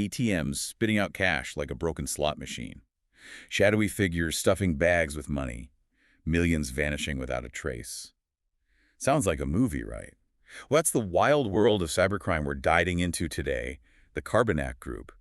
ATMs spitting out cash like a broken slot machine. Shadowy figures stuffing bags with money. Millions vanishing without a trace. Sounds like a movie, right? Well, that's the wild world of cybercrime we're diving into today, the Carbanak Group.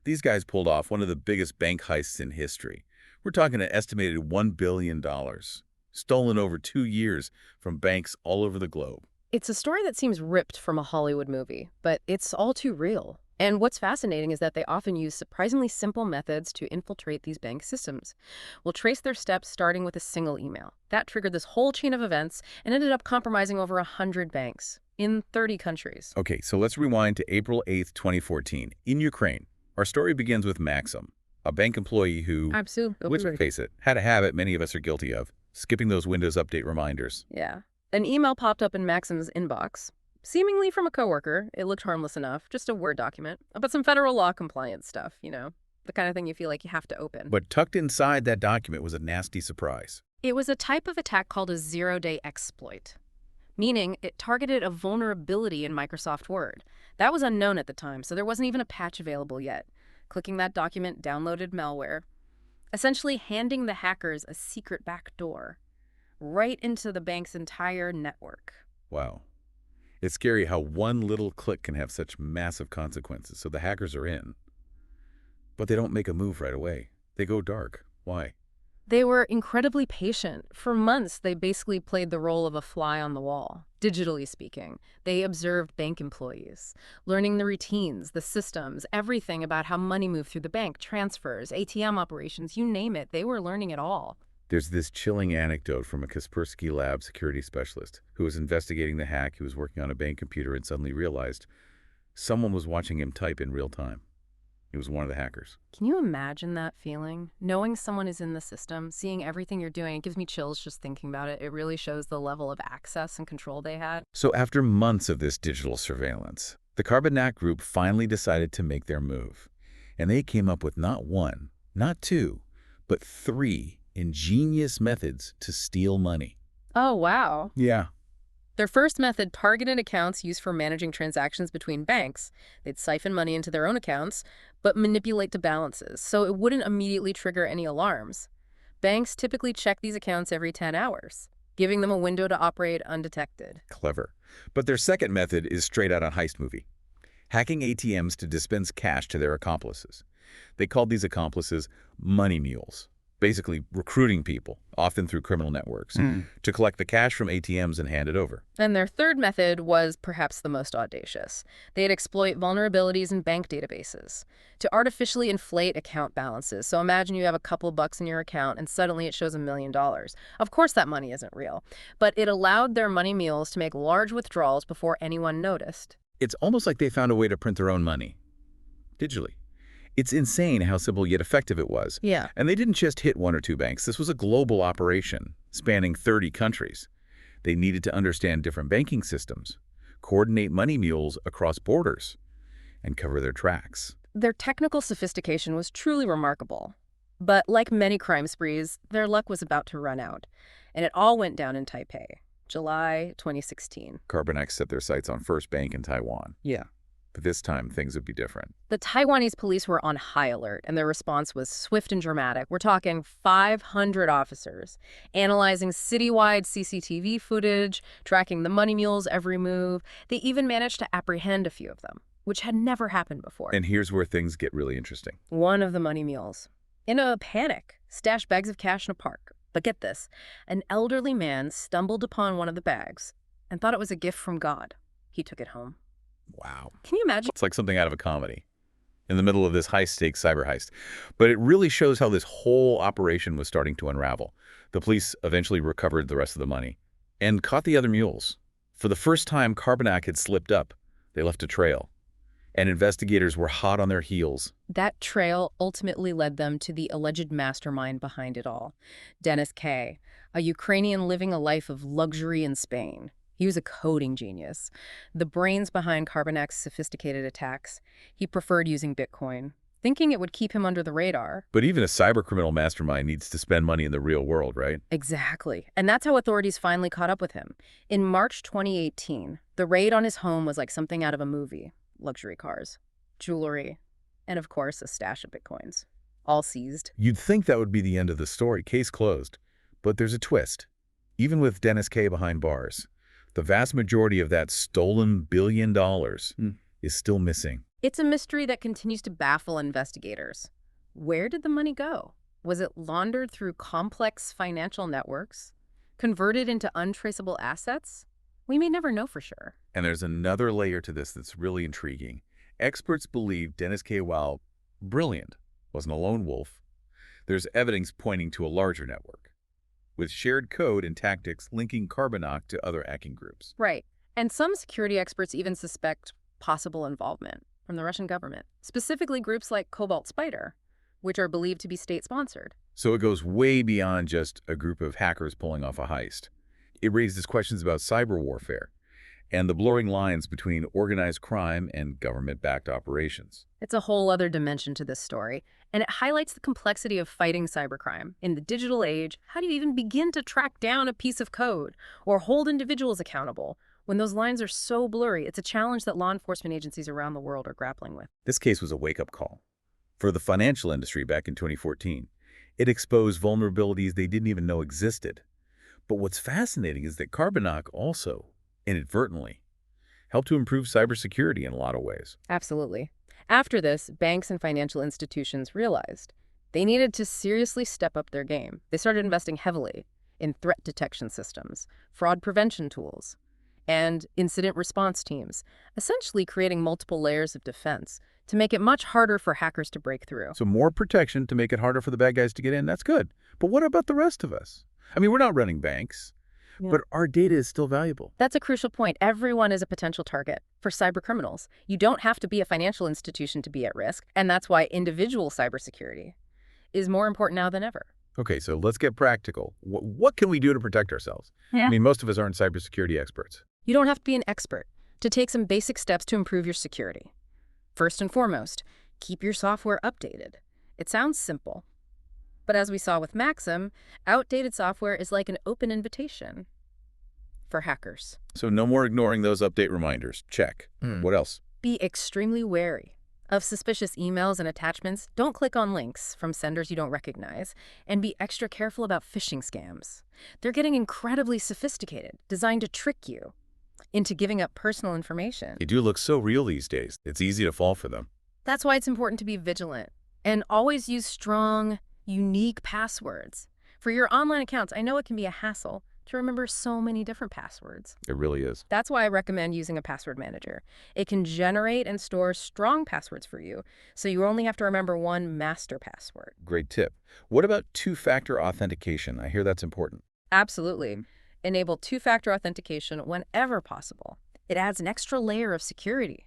These guys pulled off one of the biggest bank heists in history. We're talking an estimated $1 billion, stolen over 2 years from banks all over the globe. It's a story that seems ripped from a Hollywood movie, but it's all too real. And what's fascinating is that they often use surprisingly simple methods to infiltrate these bank systems. We'll trace their steps starting with a single email. That triggered this whole chain of events and ended up compromising over 100 banks in 30 countries. Okay, so let's rewind to April 8th, 2014, in Ukraine. Our story begins with Maxim, a bank employee who, Absolutely. let's face it, had a habit many of us are guilty of, skipping those Windows Update reminders. Yeah. An email popped up in Maxim's inbox. Seemingly from a coworker. It looked harmless enough, just a Word document, but some federal law compliance stuff, the kind of thing you feel like you have to open. But tucked inside that document was a nasty surprise. It was a type of attack called a zero-day exploit, meaning it targeted a vulnerability in Microsoft Word. That was unknown at the time, so there wasn't even a patch available yet. Clicking that document downloaded malware, essentially handing the hackers a secret backdoor right into the bank's entire network. Wow. It's scary how one little click can have such massive consequences. So the hackers are in. But they don't make a move right away. They go dark. Why? They were incredibly patient. For months, they basically played the role of a fly on the wall, digitally speaking. They observed bank employees, learning the routines, the systems, everything about how money moved through the bank, transfers, ATM operations, you name it. They were learning it all. There's this chilling anecdote from a Kaspersky Lab security specialist who was investigating the hack. He was working on a bank computer and suddenly realized someone was watching him type in real time. It was one of the hackers. Can you imagine that feeling? Knowing someone is in the system, seeing everything you're doing, it gives me chills just thinking about it. It really shows the level of access and control they had. So after months of this digital surveillance, the Carbanak Group finally decided to make their move. And they came up with not one, not two, but 3 ingenious methods to steal money. Oh, wow. Yeah. Their first method targeted accounts used for managing transactions between banks. They'd siphon money into their own accounts, but manipulate the balances, so it wouldn't immediately trigger any alarms. Banks typically check these accounts every 10 hours, giving them a window to operate undetected. Clever. But their second method is straight out of Heist movie. Hacking ATMs to dispense cash to their accomplices. They called these accomplices money mules. Basically recruiting people, often through criminal networks, to collect the cash from ATMs and hand it over. And their third method was perhaps the most audacious. They'd exploit vulnerabilities in bank databases to artificially inflate account balances. So imagine you have a couple bucks in your account and suddenly it shows $1 million. Of course that money isn't real, but it allowed their money mules to make large withdrawals before anyone noticed. It's almost like they found a way to print their own money, digitally. It's insane how simple yet effective it was. Yeah. And they didn't just hit 1 or 2 banks. This was a global operation spanning 30 countries. They needed to understand different banking systems, coordinate money mules across borders, and cover their tracks. Their technical sophistication was truly remarkable. But like many crime sprees, their luck was about to run out. And it all went down in Taipei, July 2016. Carbanak set their sights on First Bank in Taiwan. Yeah. But this time, things would be different. The Taiwanese police were on high alert, and their response was swift and dramatic. We're talking 500 officers, analyzing citywide CCTV footage, tracking the money mules' every move. They even managed to apprehend a few of them, which had never happened before. And here's where things get really interesting. One of the money mules, in a panic, stashed bags of cash in a park. But get this, an elderly man stumbled upon one of the bags and thought it was a gift from God. He took it home. Wow. Can you imagine? It's like something out of a comedy in the middle of this high-stakes cyber heist. But it really shows how this whole operation was starting to unravel. The police eventually recovered the rest of the money and caught the other mules. For the first time, Carbanak had slipped up. They left a trail, and investigators were hot on their heels. That trail ultimately led them to the alleged mastermind behind it all, Dennis K., a Ukrainian living a life of luxury in Spain. He was a coding genius, the brains behind Carbonac's sophisticated attacks. He preferred using Bitcoin, thinking it would keep him under the radar. But even a cybercriminal mastermind needs to spend money in the real world, right? Exactly. And that's how authorities finally caught up with him. In March 2018, the raid on his home was like something out of a movie. Luxury cars, jewelry, And of course, a stash of Bitcoins. All seized. You'd think that would be the end of the story, case closed. But there's a twist. Even with Dennis K. behind bars, the vast majority of that stolen $1 billion is still missing. It's a mystery that continues to baffle investigators. Where did the money go? Was it laundered through complex financial networks? Converted into untraceable assets? We may never know for sure. And there's another layer to this that's really intriguing. Experts believe Dennis K., while brilliant, wasn't a lone wolf. There's evidence pointing to a larger network, with shared code and tactics linking Carbanak to other hacking groups. Right. And some security experts even suspect possible involvement from the Russian government, specifically groups like Cobalt Spider, which are believed to be state-sponsored. So it goes way beyond just a group of hackers pulling off a heist. It raises questions about cyber warfare and the blurring lines between organized crime and government-backed operations. It's a whole other dimension to this story, and it highlights the complexity of fighting cybercrime. In the digital age, how do you even begin to track down a piece of code or hold individuals accountable when those lines are so blurry? It's a challenge that law enforcement agencies around the world are grappling with. This case was a wake-up call for the financial industry back in 2014. It exposed vulnerabilities they didn't even know existed. But what's fascinating is that Carbanak also, inadvertently, helped to improve cybersecurity in a lot of ways. Absolutely. After this, banks and financial institutions realized they needed to seriously step up their game. They started investing heavily in threat detection systems, fraud prevention tools, and incident response teams, essentially creating multiple layers of defense to make it much harder for hackers to break through. So more protection to make it harder for the bad guys to get in, that's good. But what about the rest of us? I mean, we're not running banks, but our data is still valuable. That's a crucial point. Everyone is a potential target for cybercriminals. You don't have to be a financial institution to be at risk, and that's why individual cybersecurity is more important now than ever. Okay, so let's get practical. What can we do to protect ourselves? I mean, most of us aren't cybersecurity experts. You don't have to be an expert to take some basic steps to improve your security. First and foremost, keep your software updated. It sounds simple, but as we saw with Maxim, outdated software is like an open invitation for hackers. So no more ignoring those update reminders. Check. What else? Be extremely wary of suspicious emails and attachments. Don't click on links from senders you don't recognize, and be extra careful about phishing scams. They're getting incredibly sophisticated, designed to trick you into giving up personal information. They do look so real these days. It's easy to fall for them. That's why it's important to be vigilant and always use strong, unique passwords. For your online accounts, I know it can be a hassle to remember so many different passwords. It really is. That's why I recommend using a password manager. It can generate and store strong passwords for you, so you only have to remember one master password. Great tip. What about two-factor authentication? I hear that's important. Absolutely. Enable two-factor authentication whenever possible. It adds an extra layer of security,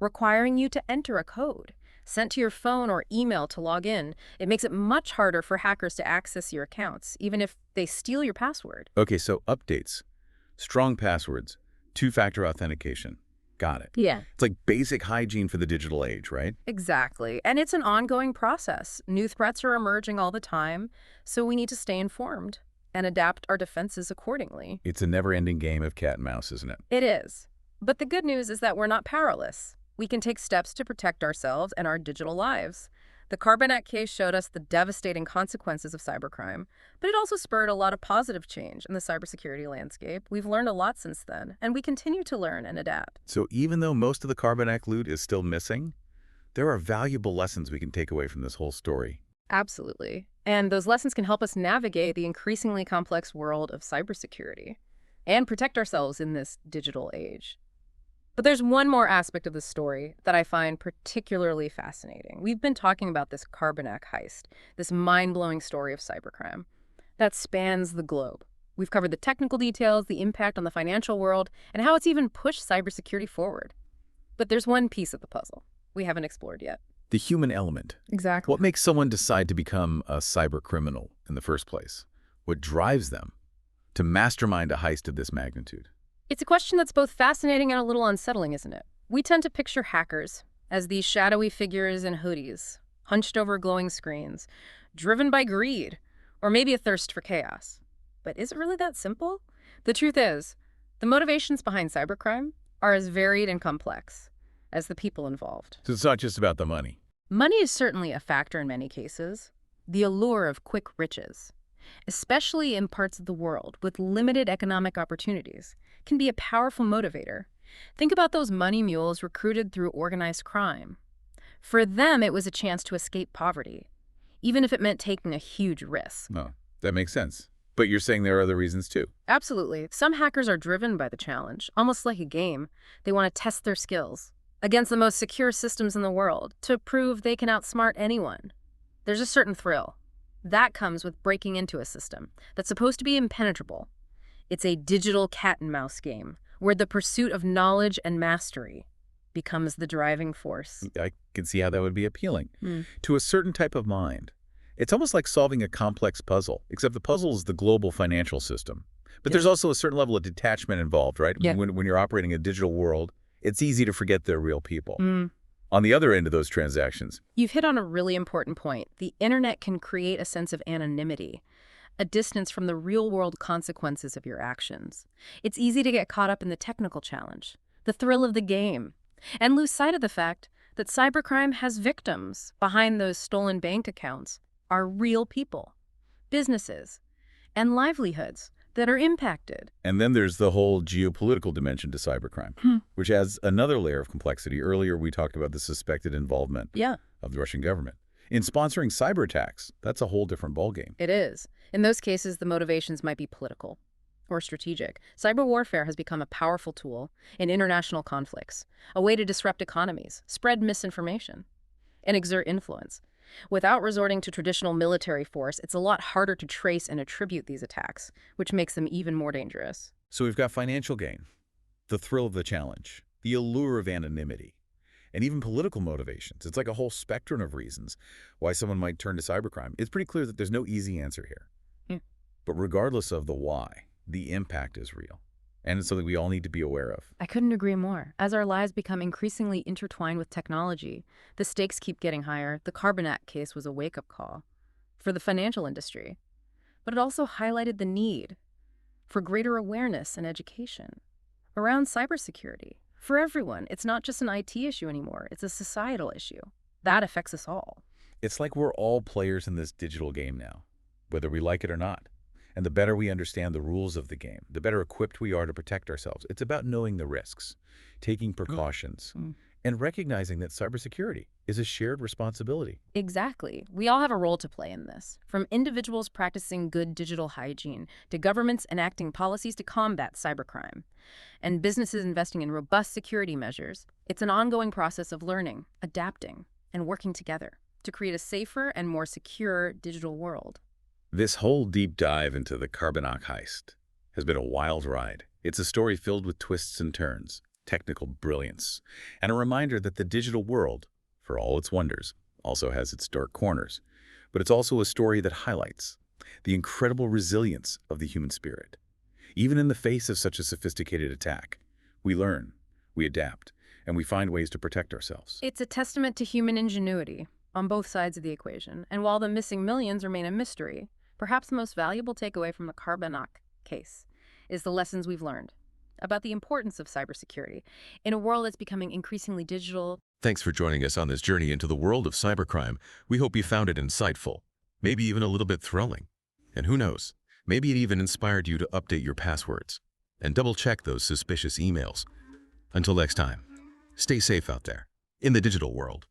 requiring you to enter a code sent to your phone or email to log in. It makes it much harder for hackers to access your accounts, even if they steal your password. Okay, so updates, strong passwords, two-factor authentication. Got it. Yeah. It's like basic hygiene for the digital age, right? Exactly. And it's an ongoing process. New threats are emerging all the time, so we need to stay informed and adapt our defenses accordingly. It's a never-ending game of cat and mouse, isn't it? It is. But the good news is that we're not powerless. We can take steps to protect ourselves and our digital lives. The Carbanak case showed us the devastating consequences of cybercrime, but it also spurred a lot of positive change in the cybersecurity landscape. We've learned a lot since then, and we continue to learn and adapt. So even though most of the Carbanak loot is still missing, there are valuable lessons we can take away from this whole story. Absolutely. And those lessons can help us navigate the increasingly complex world of cybersecurity and protect ourselves in this digital age. But there's one more aspect of the story that I find particularly fascinating. We've been talking about this Carbanak heist, this mind-blowing story of cybercrime that spans the globe. We've covered the technical details, the impact on the financial world, and how it's even pushed cybersecurity forward. But there's one piece of the puzzle we haven't explored yet. The human element. Exactly. What makes someone decide to become a cyber criminal in the first place? What drives them to mastermind a heist of this magnitude? It's a question that's both fascinating and a little unsettling, isn't it? We tend to picture hackers as these shadowy figures in hoodies, hunched over glowing screens, driven by greed, or maybe a thirst for chaos. But is it really that simple? The truth is, the motivations behind cybercrime are as varied and complex as the people involved. So it's not just about the money. Money is certainly a factor in many cases. The allure of quick riches, especially in parts of the world with limited economic opportunities, can be a powerful motivator. Think about those money mules recruited through organized crime. For them, it was a chance to escape poverty, even if it meant taking a huge risk. Oh, that makes sense. But you're saying there are other reasons too. Absolutely. Some hackers are driven by the challenge, almost like a game. They want to test their skills against the most secure systems in the world to prove they can outsmart anyone. There's a certain thrill. That comes with breaking into a system that's supposed to be impenetrable. It's a digital cat-and-mouse game where the pursuit of knowledge and mastery becomes the driving force. I can see how that would be appealing Hmm. to a certain type of mind. It's almost like solving a complex puzzle, except the puzzle is the global financial system. But there's also a certain level of detachment involved, right? Yeah. When you're operating a digital world, it's easy to forget they're real people. Hmm. On the other end of those transactions, You've hit on a really important point. The internet can create a sense of anonymity, a distance from the real-world consequences of your actions. It's easy to get caught up in the technical challenge, the thrill of the game, and lose sight of the fact that cybercrime has victims. Behind those stolen bank accounts are real people, businesses, and livelihoods that are impacted. and then there's the whole geopolitical dimension to cybercrime, which adds another layer of complexity. Earlier, we talked about the suspected involvement Yeah, of the Russian government. In sponsoring cyber attacks, that's a whole different ballgame. it is. In those cases, the motivations might be political or strategic. Cyber warfare has become a powerful tool in international conflicts, a way to disrupt economies, spread misinformation, and exert influence. Without resorting to traditional military force, it's a lot harder to trace and attribute these attacks, which makes them even more dangerous. So we've got financial gain, the thrill of the challenge, the allure of anonymity, and even political motivations. It's like a whole spectrum of reasons why someone might turn to cybercrime. It's pretty clear that there's no easy answer here. Yeah. But regardless of the why, the impact is real. And it's something we all need to be aware of. I couldn't agree more. As our lives become increasingly intertwined with technology, the stakes keep getting higher. The Carbanak case was a wake-up call for the financial industry, but it also highlighted the need for greater awareness and education around cybersecurity. For everyone, it's not just an IT issue anymore, it's a societal issue. That affects us all. It's like we're all players in this digital game now, whether we like it or not. And the better we understand the rules of the game, the better equipped we are to protect ourselves. It's about knowing the risks, taking precautions, and recognizing that cybersecurity is a shared responsibility. Exactly. We all have a role to play in this, from individuals practicing good digital hygiene to governments enacting policies to combat cybercrime, and businesses investing in robust security measures. It's an ongoing process of learning, adapting, and working together to create a safer and more secure digital world. This whole deep dive into the Carbanak heist has been a wild ride. It's a story filled with twists and turns, technical brilliance, and a reminder that the digital world, for all its wonders, also has its dark corners. But it's also a story that highlights the incredible resilience of the human spirit. Even in the face of such a sophisticated attack, we learn, we adapt, and we find ways to protect ourselves. It's a testament to human ingenuity on both sides of the equation. And while the missing millions remain a mystery, perhaps the most valuable takeaway from the Carbanak case is the lessons we've learned about the importance of cybersecurity in a world that's becoming increasingly digital. Thanks for joining us on this journey into the world of cybercrime. We hope you found it insightful, maybe even a little bit thrilling. And who knows, maybe it even inspired you to update your passwords and double-check those suspicious emails. Until next time, stay safe out there in the digital world.